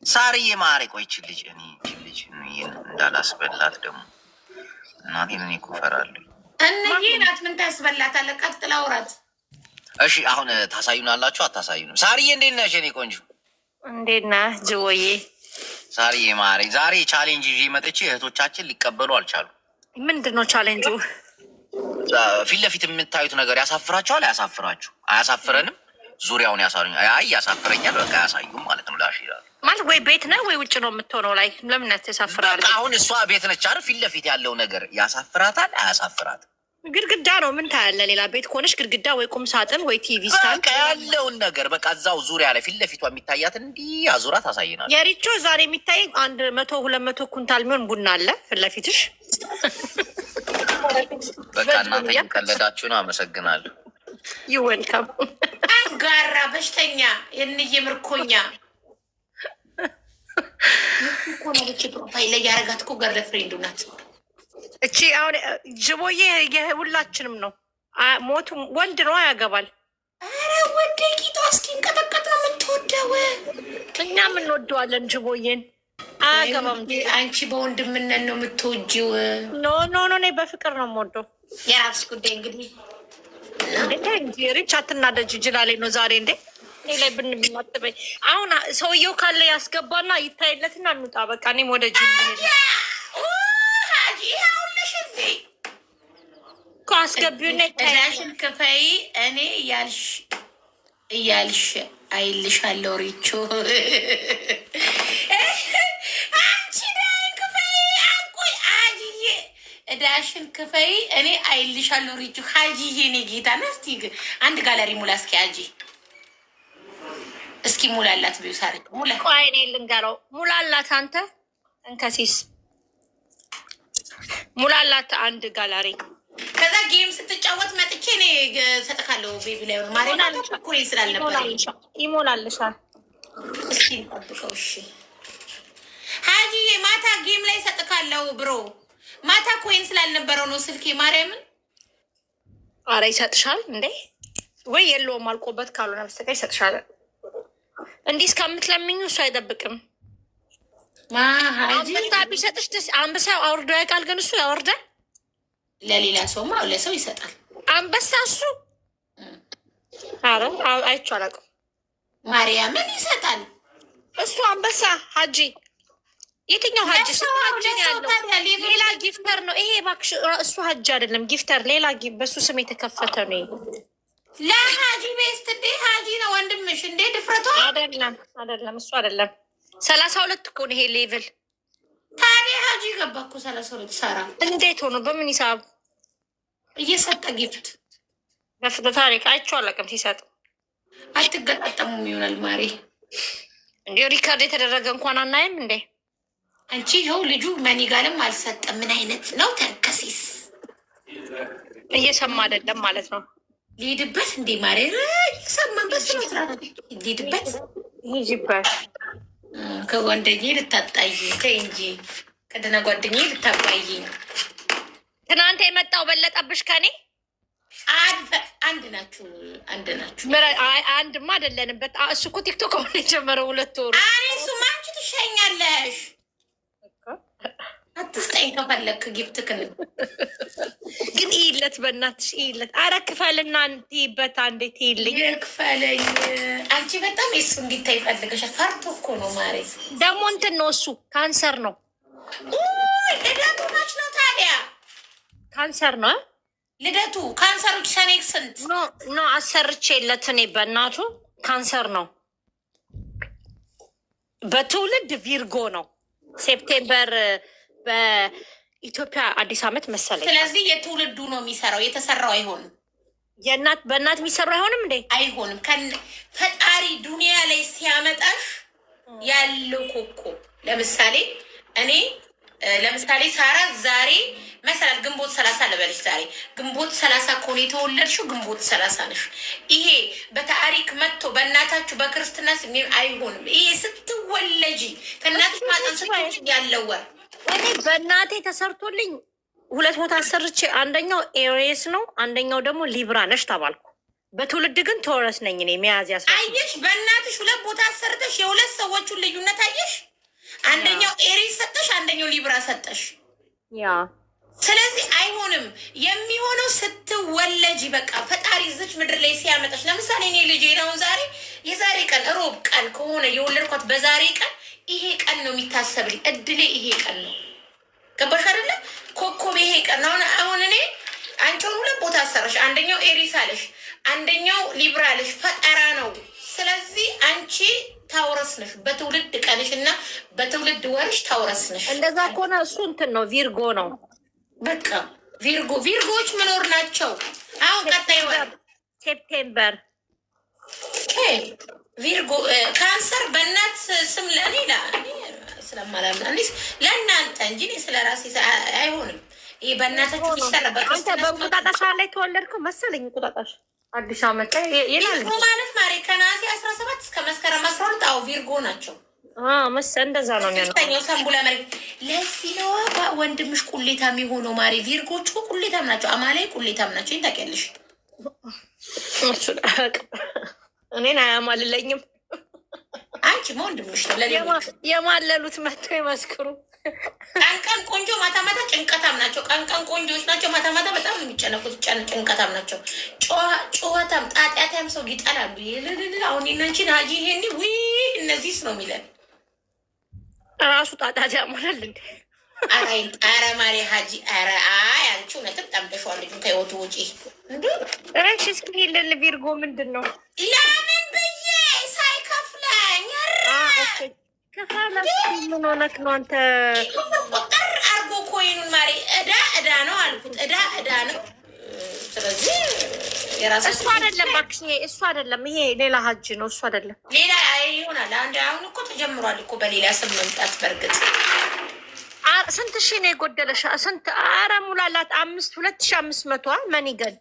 ሳርዬ ማሬ ቆይች ልጅ እኔ ልጅ እንዳላስበላት ደግሞ እናቴን እኔ እኮ እፈራለሁ። እነዬ ናት ምን ታስበላታለህ? ቀጥል አውራት። እሺ አሁን ታሳዩናላችሁ አታሳዩንም? ሳርዬ እንዴት ነሽ? እኔ ቆንጆ እንዴት ነህ ጅቦዬ? ሳርዬ ማሬ ዛሬ ቻሌንጅ ይዤ መጥቼ እህቶቻችን ሊቀበሉ አልቻሉ። ምንድን ነው ቻሌንጁ? ፊት ለፊት የምታዩት ነገር ያሳፍራችኋል? አያሳፍራችሁ? አያሳፍረንም? ዙሪያውን ያሳሩኝ። አይ ያሳፍረኛል። በቃ ያሳዩም ማለት ነው። ላሽ ይላል ማለት ወይ ቤት ነህ ወይ ውጭ ነው የምትሆነው። ላይ ለምነት ያሳፍራል? አሁን እሷ ቤት ነች አይደል? ፊት ለፊት ያለው ነገር ያሳፍራታል? አያሳፍራትም? ግድግዳ ነው። ምን ታያለህ? ሌላ ቤት ከሆነች ግድግዳ ወይ ቁም ሳጥን ወይ ቲቪ ስታንድ ያለውን ነገር በቃ እዛው ዙሪያ ላይ ፊት ለፊቷ የሚታያት እንዲህ አዙራ ታሳይናል። የሪቾ ዛሬ የሚታይ 100-200 ኩንታል የሚሆን ቡና አለ ፊት ለፊትሽ። በቃ እናንተ ቀለዳችሁ ነው። አመሰግናለሁ። ይወልካም አንጋራ በሽተኛ የንዬ ምርኮኛ ኮነች ፕሮፋይል ላይ ያረጋት እኮ ገርለ ፍሬንዱ ናት። እቺ አሁን ጅቦዬ የሁላችንም ነው። ሞቱ ወንድ ነው ያገባል። አረ ወደ ቂጧ እስኪንቀጠቀጥ ነው የምትወደው። እኛም እንወደዋለን ጅቦዬን። አያገባም። አንቺ በወንድምነት ነው የምትወጂው? ኖ ኖ ኖ እኔ በፍቅር ነው የምወደው። የራስሽ ጉዳይ እንግዲህ። እንዴ ሪች አትናደጅ ይችላል ነው ዛሬ እንዴ እኔ ላይ ብንማጥበኝ። አሁን ሰውየው ካለ ያስገባና ይታይለትና እንውጣ በቃ። እኔም ወደ ጅ አስገቢውና እዳሽን ክፈይ። እኔ እያልሽ አይልሻለሁ ሪቾ። አንቺ ዳይን ክፈይ አንቆይ አጅዬ እዳሽን ክፈይ። እኔ አይልሻለሁ ሪቾ። ሀጂዬ እኔ ጌታ ነስቲ አንድ ጋለሪ ሙላ እስኪ አጂ እስኪ ሙላላት ቢውሳሪ ሙላ ቆይ እኔ ልንገረው። ሙላላት አንተ እንከሲስ ሙላላት አንድ ጋላሪ። ከዛ ጌም ስትጫወት መጥቼ እኔ ሰጥካለሁ። ቤቢ ላይ ሆነ ማሪና ኮይ ስላልነበር ይሞላልሻል። እስኪ ጠብቀው እሺ። ሀጂዬ ማታ ጌም ላይ ሰጥካለሁ ብሮ። ማታ ኮይን ስላልነበረው ነው ስልኬ ማርያምን። አረ ይሰጥሻል እንዴ ወይ የለውም አልቆበት ካልሆነ በስተቀር ይሰጥሻል። እንዲህ እስከምትለምኙ እሱ አይጠብቅም። አንበሳ ቢሰጥሽ ደስ አንበሳ አውርዶ ያውቃል። ግን እሱ ያወርዳል ለሌላ ሰውማ ለሰው ይሰጣል። አንበሳ እሱ አረ አይቼው አላውቅም። ማርያምን ይሰጣል እሱ አንበሳ። ሀጂ የትኛው ሀጂ? ሌላ ጊፍተር ነው ይሄ እባክሽ። እሱ ሀጂ አይደለም ጊፍተር፣ ሌላ በሱ ስም የተከፈተ ነው። ለሀጂ ቤስት እንዴ ሀጂ ነው ወንድምሽ እንዴ? ድፍረቷ አይደለም እሱ አይደለም። 32 እኮ ነው ይሄ ሌቭል። ታዲያ ሀጂ ገባ እኮ 32 ሰራ። እንዴት ሆኖ በምን ሂሳብ እየሰጠ ጊፍት? በታሪክ አይቼው አላውቅም ሲሰጥ። አትገጣጠሙም ይሆናል ማሬ። እንዴ ሪካርድ የተደረገ እንኳን አናይም እንዴ? አንቺ ይኸው ልጁ መኒጋልም አልሰጠም። ምን አይነት ነው ተንከሲስ? እየሰማ አይደለም ማለት ነው። ሊሄድበት እንዴ ማሬ ይሰማን በስነስርዓት ሊሄድበት ይጅበት ከጓደኛዬ ልታጣይ ተይ እንጂ ከደህና ጓደኛዬ ልታባይ። ትናንት የመጣው በለጠብሽ ከኔ አንድ ናችሁ አንድማ አይደለንበት። እሱ እኮ ቲክቶክ አሁን የጀመረው 2 ወሩ። እሱማ አንቺ ትሸኛለሽ። አትስጠኝ ከፈለክ ጊፍትክን ግን ይለት በእናትሽ ይለት። አረ ክፈልና እንዲበት አንዴ ትይልኝ ክፈለኝ። አንቺ በጣም የሱ እንዲታይ ፈልገሻል። ፈርቶ እኮ ነው ማሬ። ደግሞ እንትን ነው እሱ ካንሰር ነው። ልደቱ መች ነው ታዲያ? ካንሰር ነው ልደቱ። ካንሰሮች ሰኔ ስንት ኖ አሰርቼ የለት እኔ በእናቱ ካንሰር ነው። በትውልድ ቪርጎ ነው። ሴፕቴምበር በኢትዮጵያ አዲስ ዓመት መሰለኝ። ስለዚህ የትውልዱ ነው የሚሰራው፣ የተሰራው አይሆንም። በእናት የሚሰራው አይሆንም እንዴ? አይሆንም። ፈጣሪ ዱኒያ ላይ ሲያመጣሽ ያለው ኮኮብ ለምሳሌ ሳራ ዛሬ መሰላት ግንቦት 30 ልበልሽ። ዛሬ ግንቦት 30 ከሆነ የተወለድሽው ግንቦት 30 ነሽ። ይሄ በታሪክ መጥቶ በእናታችሁ በክርስትና ስም አይሆንም። ይሄ ስትወለጂ ከእናትሽ ማጠን ስትወልጂ ያለው ወር እኔ በእናቴ ተሰርቶልኝ 2 ቦታ አሰርቼ አንደኛው ኤሪየስ ነው፣ አንደኛው ደግሞ ሊብራ ነሽ ተባልኩ። በትውልድ ግን ተወረስ ነኝ እኔ ሚያዝያ አየሽ፣ በእናትሽ 2 ቦታ አሰርተሽ የ2 ሰዎቹን ልዩነት አየሽ። አንደኛው ኤሪስ ሰጠሽ፣ አንደኛው ሊብራ ሰጠሽ። ያ ስለዚህ አይሆንም። የሚሆነው ስትወለጂ በቃ ፈጣሪ ዝች ምድር ላይ ሲያመጣሽ። ለምሳሌ እኔ ልጄ ነው ዛሬ የዛሬ ቀን ሮብ ቀን ከሆነ የወለድኳት በዛሬ ቀን ይሄ ቀን ነው የሚታሰብልኝ። እድሌ ይሄ ቀን ነው። ገባሽ አይደለ? ኮኮብ ይሄ ቀን ነው። አሁን እኔ አንቺውን 2 ቦታ አሰረሽ። አንደኛው ኤሪስ አለሽ፣ አንደኛው ሊብራ አለሽ። ፈጠራ ነው። ስለዚህ አንቺ ታውረስ ነሽ በትውልድ ቀንሽ እና በትውልድ ወርሽ ታውረስ ነሽ። እንደዛ ከሆነ እሱ እንትን ነው ቪርጎ ነው። በቃ ቪርጎዎች መኖር ናቸው። አሁን ቀጣይ ወር ሴፕቴምበር ቪርጎ ካንሰር በእናት ስም ለእኔ ስለማላምን እኔ ለእናንተ እንጂ ስለ ራሴ አይሆንም። ይሄ በእናታችሁ ይሰራ። አንተ በቁጣጣሽ ላይ ተወለድከው መሰለኝ። ቁጣጣሽ አዲስ አመት ይላል ማለት ማሪ ከነሐሴ 17 እስከ መስከረም 12 አዎ ቪርጎ ናቸው። እንደዛ ነው የሚሆነው። ሰንቡላ መሬት ለዚህ ነው ወንድምሽ ቁሌታም የሆነው ማሪ። ቪርጎቹ ቁሌታም ናቸው። አማላይ ቁሌታም ናቸው። ይህን ታውቂያለሽ? እኔን አያማልለኝም። አንቺማ ወንድምሽ ነው። የማለሉት መጥተው ይመስክሩ። ቀን ቀን ቆንጆ ማታ ማታ ጭንቀታም ናቸው። ቀን ቀን ቆንጆዎች ናቸው። ማታ ማታ በጣም የሚጨነቁት ጭንቀታም ናቸው። ጨዋታም ጣጢያታም ሰው ይጠላሉ። አሁን ናንቺን ሀጂ ይሄኒ እነዚህስ ነው የሚለን ራሱ ጣጣት ያሞላል እንዴ? አረ ማሪ ሀጂ አረ አይ አንቺ እውነትም ጠምደሸዋል። ልጁ ከህይወቱ ውጪ እንዴ እሺ። እስኪ ይልን ቪርጎ ምንድን ነው? ለምን ብዬ ሳይከፍለኝ ከፋላ ምን ሆነክ ነው አንተ? ቁጥር አርጎ ኮይኑን ማሪ እዳ ነው አልኩት። እዳ ነው። ስለዚህ የራሱ እሱ አይደለም እባክሽ፣ እሱ አይደለም። ይሄ ሌላ ሀጅ ነው። እሱ አይደለም ሌላ ይሆናል። አንድ አሁን እኮ ተጀምሯል እኮ በሌላ ስም መምጣት። በእርግጥ ስንት ሺህ ነው የጎደለሽ? ስንት? አረ ሙላላት 2500 መኒገድ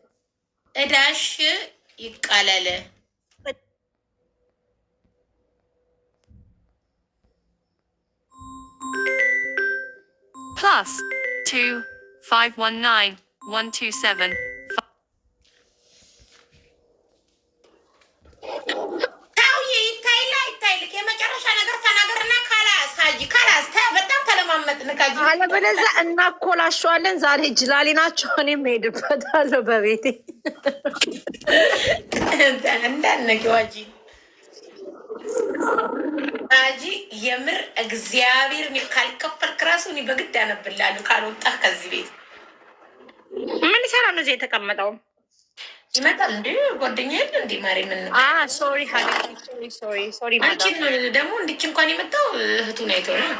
እዳሽ ይቃለል። +2 519 127 ታውዬ ይታይልክ የመጨረሻ ነገር ተናገርና ካላስ ሀጂ ካላስ በጣም ተለማመጥን። ካጂ አለበለዚያ እናኮላሸዋለን። ዛሬ ጅላሊ ናቸው። እኔም ሄድበታለሁ በቤቴ እንዳነጊው ሀጂ የምር እግዚአብሔር ካልከፈልክ ራሱ እኔ በግድ አነብላለሁ። ካልወጣህ ከዚህ ቤት ምን ይሰራ ነው እዚህ የተቀመጠው? ይመጣል እንዴ ጓደኛ የለ እንዴ ማሪ? ምን ሶሪ ሀ ሶሪ አንቺን ደግሞ እንዲች እንኳን የመጣው እህቱን አይተው ነው።